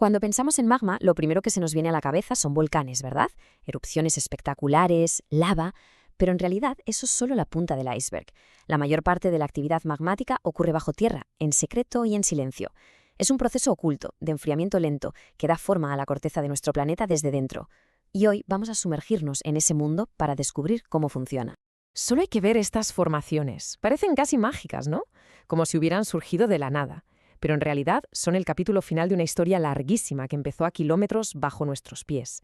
Cuando pensamos en magma, lo primero que se nos viene a la cabeza son volcanes, ¿verdad? Erupciones espectaculares, lava, pero en realidad eso es solo la punta del iceberg. La mayor parte de la actividad magmática ocurre bajo tierra, en secreto y en silencio. Es un proceso oculto, de enfriamiento lento, que da forma a la corteza de nuestro planeta desde dentro. Y hoy vamos a sumergirnos en ese mundo para descubrir cómo funciona. Solo hay que ver estas formaciones. Parecen casi mágicas, ¿no? Como si hubieran surgido de la nada. Pero en realidad son el capítulo final de una historia larguísima que empezó a kilómetros bajo nuestros pies.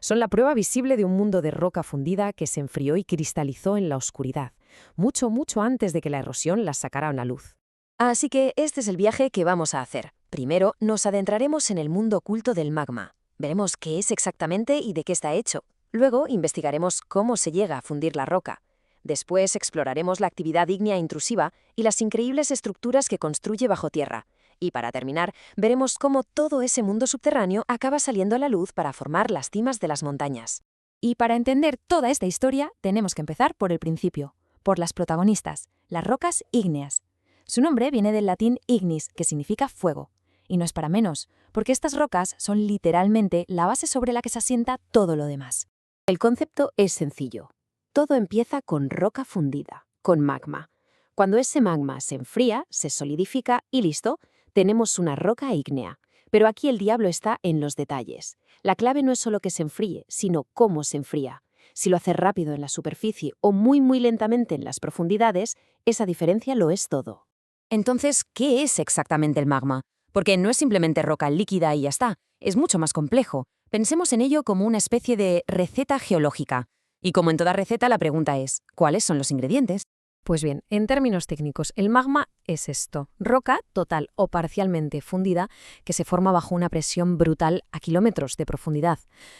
Son la prueba visible de un mundo de roca fundida que se enfrió y cristalizó en la oscuridad, mucho, mucho antes de que la erosión las sacara a la luz. Así que este es el viaje que vamos a hacer. Primero, nos adentraremos en el mundo oculto del magma. Veremos qué es exactamente y de qué está hecho. Luego, investigaremos cómo se llega a fundir la roca. Después, exploraremos la actividad ígnea intrusiva y las increíbles estructuras que construye bajo tierra. Y para terminar, veremos cómo todo ese mundo subterráneo acaba saliendo a la luz para formar las cimas de las montañas. Y para entender toda esta historia, tenemos que empezar por el principio, por las protagonistas, las rocas ígneas. Su nombre viene del latín ignis, que significa fuego. Y no es para menos, porque estas rocas son literalmente la base sobre la que se asienta todo lo demás. El concepto es sencillo. Todo empieza con roca fundida, con magma. Cuando ese magma se enfría, se solidifica y listo, tenemos una roca ígnea. Pero aquí el diablo está en los detalles. La clave no es solo que se enfríe, sino cómo se enfría. Si lo hace rápido en la superficie o muy muy lentamente en las profundidades, esa diferencia lo es todo. Entonces, ¿qué es exactamente el magma? Porque no es simplemente roca líquida y ya está, es mucho más complejo. Pensemos en ello como una especie de receta geológica. Y como en toda receta, la pregunta es, ¿cuáles son los ingredientes? Pues bien, en términos técnicos, el magma es esto, roca total o parcialmente fundida que se forma bajo una presión brutal a kilómetros de profundidad.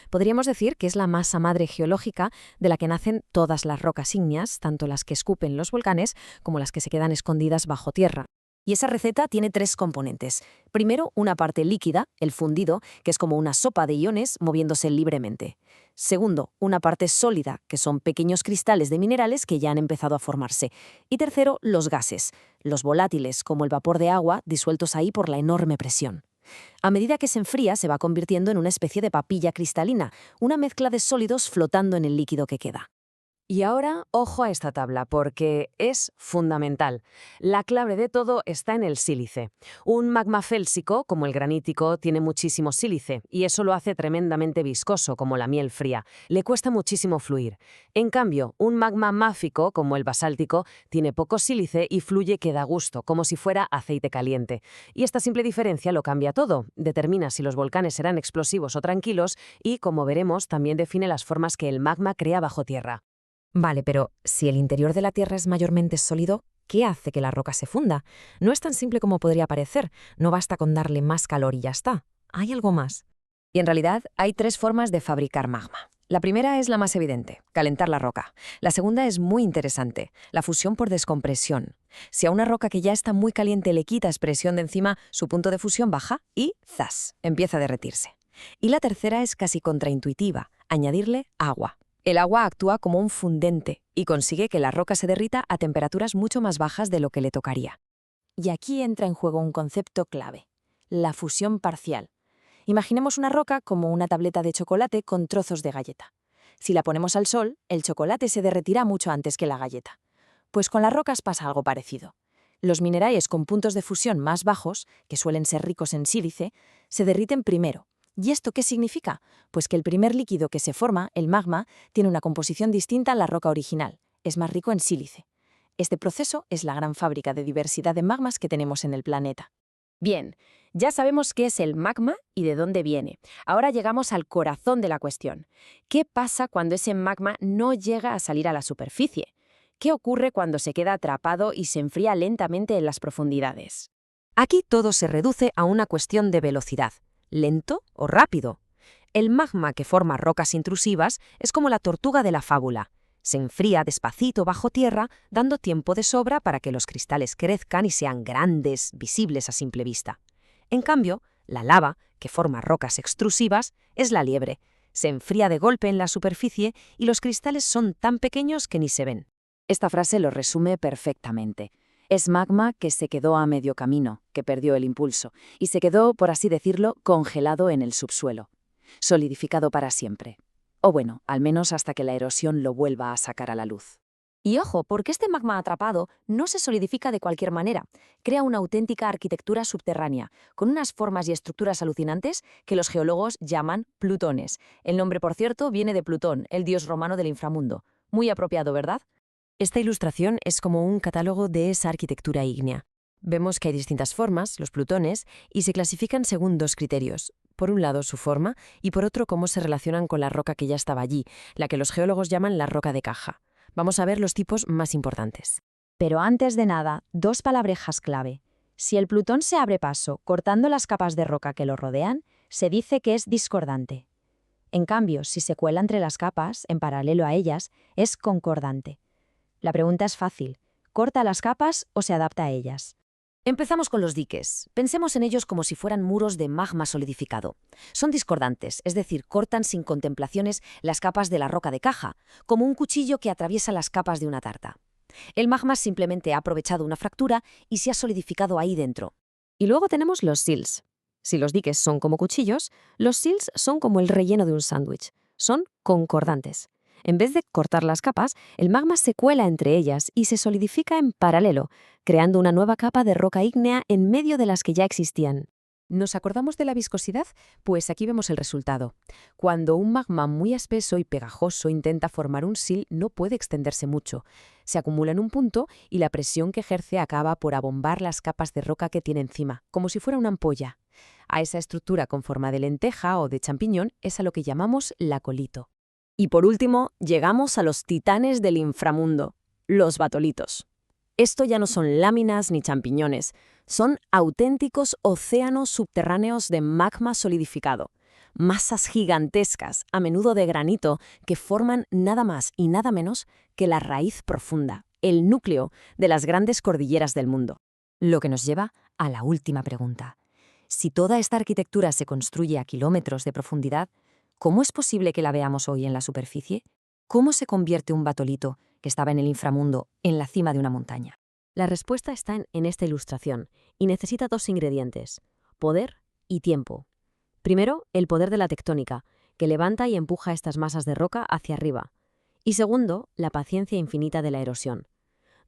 Podríamos decir que es la masa madre geológica de la que nacen todas las rocas ígneas, tanto las que escupen los volcanes como las que se quedan escondidas bajo tierra. Y esa receta tiene tres componentes. Primero, una parte líquida, el fundido, que es como una sopa de iones moviéndose libremente. Segundo, una parte sólida, que son pequeños cristales de minerales que ya han empezado a formarse. Y tercero, los gases, los volátiles, como el vapor de agua, disueltos ahí por la enorme presión. A medida que se enfría, se va convirtiendo en una especie de papilla cristalina, una mezcla de sólidos flotando en el líquido que queda. Y ahora, ojo a esta tabla, porque es fundamental. La clave de todo está en el sílice. Un magma félsico, como el granítico, tiene muchísimo sílice, y eso lo hace tremendamente viscoso, como la miel fría. Le cuesta muchísimo fluir. En cambio, un magma máfico, como el basáltico, tiene poco sílice y fluye que da gusto, como si fuera aceite caliente. Y esta simple diferencia lo cambia todo. Determina si los volcanes serán explosivos o tranquilos y, como veremos, también define las formas que el magma crea bajo tierra. Vale, pero si el interior de la Tierra es mayormente sólido, ¿qué hace que la roca se funda? No es tan simple como podría parecer, no basta con darle más calor y ya está. Hay algo más. Y en realidad hay tres formas de fabricar magma. La primera es la más evidente, calentar la roca. La segunda es muy interesante, la fusión por descompresión. Si a una roca que ya está muy caliente le quitas presión de encima, su punto de fusión baja y ¡zas!, empieza a derretirse. Y la tercera es casi contraintuitiva, añadirle agua. El agua actúa como un fundente y consigue que la roca se derrita a temperaturas mucho más bajas de lo que le tocaría. Y aquí entra en juego un concepto clave, la fusión parcial. Imaginemos una roca como una tableta de chocolate con trozos de galleta. Si la ponemos al sol, el chocolate se derretirá mucho antes que la galleta. Pues con las rocas pasa algo parecido. Los minerales con puntos de fusión más bajos, que suelen ser ricos en sílice, se derriten primero. ¿Y esto qué significa? Pues que el primer líquido que se forma, el magma, tiene una composición distinta a la roca original. Es más rico en sílice. Este proceso es la gran fábrica de diversidad de magmas que tenemos en el planeta. Bien, ya sabemos qué es el magma y de dónde viene. Ahora llegamos al corazón de la cuestión. ¿Qué pasa cuando ese magma no llega a salir a la superficie? ¿Qué ocurre cuando se queda atrapado y se enfría lentamente en las profundidades? Aquí todo se reduce a una cuestión de velocidad. ¿Lento o rápido? El magma que forma rocas intrusivas es como la tortuga de la fábula. Se enfría despacito bajo tierra, dando tiempo de sobra para que los cristales crezcan y sean grandes, visibles a simple vista. En cambio, la lava, que forma rocas extrusivas, es la liebre. Se enfría de golpe en la superficie y los cristales son tan pequeños que ni se ven. Esta frase lo resume perfectamente. Es magma que se quedó a medio camino, que perdió el impulso, y se quedó, por así decirlo, congelado en el subsuelo, solidificado para siempre. O bueno, al menos hasta que la erosión lo vuelva a sacar a la luz. Y ojo, porque este magma atrapado no se solidifica de cualquier manera. Crea una auténtica arquitectura subterránea, con unas formas y estructuras alucinantes que los geólogos llaman plutones. El nombre, por cierto, viene de Plutón, el dios romano del inframundo. Muy apropiado, ¿verdad? Esta ilustración es como un catálogo de esa arquitectura ígnea. Vemos que hay distintas formas, los plutones, y se clasifican según dos criterios. Por un lado, su forma, y por otro, cómo se relacionan con la roca que ya estaba allí, la que los geólogos llaman la roca de caja. Vamos a ver los tipos más importantes. Pero antes de nada, dos palabrejas clave. Si el Plutón se abre paso cortando las capas de roca que lo rodean, se dice que es discordante. En cambio, si se cuela entre las capas, en paralelo a ellas, es concordante. La pregunta es fácil. ¿Corta las capas o se adapta a ellas? Empezamos con los diques. Pensemos en ellos como si fueran muros de magma solidificado. Son discordantes, es decir, cortan sin contemplaciones las capas de la roca de caja, como un cuchillo que atraviesa las capas de una tarta. El magma simplemente ha aprovechado una fractura y se ha solidificado ahí dentro. Y luego tenemos los sills. Si los diques son como cuchillos, los sills son como el relleno de un sándwich. Son concordantes. En vez de cortar las capas, el magma se cuela entre ellas y se solidifica en paralelo, creando una nueva capa de roca ígnea en medio de las que ya existían. ¿Nos acordamos de la viscosidad? Pues aquí vemos el resultado. Cuando un magma muy espeso y pegajoso intenta formar un sill, no puede extenderse mucho. Se acumula en un punto y la presión que ejerce acaba por abombar las capas de roca que tiene encima, como si fuera una ampolla. A esa estructura con forma de lenteja o de champiñón es a lo que llamamos lacolito. Y por último, llegamos a los titanes del inframundo, los batolitos. Esto ya no son láminas ni champiñones, son auténticos océanos subterráneos de magma solidificado. Masas gigantescas, a menudo de granito, que forman nada más y nada menos que la raíz profunda, el núcleo de las grandes cordilleras del mundo. Lo que nos lleva a la última pregunta. Si toda esta arquitectura se construye a kilómetros de profundidad, ¿cómo es posible que la veamos hoy en la superficie? ¿Cómo se convierte un batolito que estaba en el inframundo en la cima de una montaña? La respuesta está en esta ilustración y necesita dos ingredientes: poder y tiempo. Primero, el poder de la tectónica, que levanta y empuja estas masas de roca hacia arriba. Y segundo, la paciencia infinita de la erosión.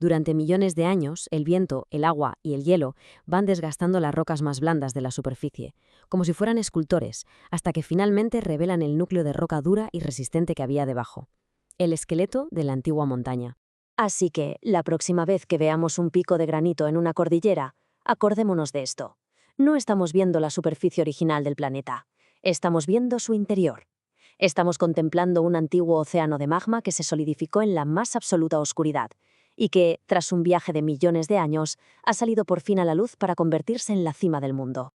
Durante millones de años, el viento, el agua y el hielo van desgastando las rocas más blandas de la superficie, como si fueran escultores, hasta que finalmente revelan el núcleo de roca dura y resistente que había debajo. El esqueleto de la antigua montaña. Así que, la próxima vez que veamos un pico de granito en una cordillera, acordémonos de esto. No estamos viendo la superficie original del planeta, estamos viendo su interior. Estamos contemplando un antiguo océano de magma que se solidificó en la más absoluta oscuridad y que, tras un viaje de millones de años, ha salido por fin a la luz para convertirse en la cima del mundo.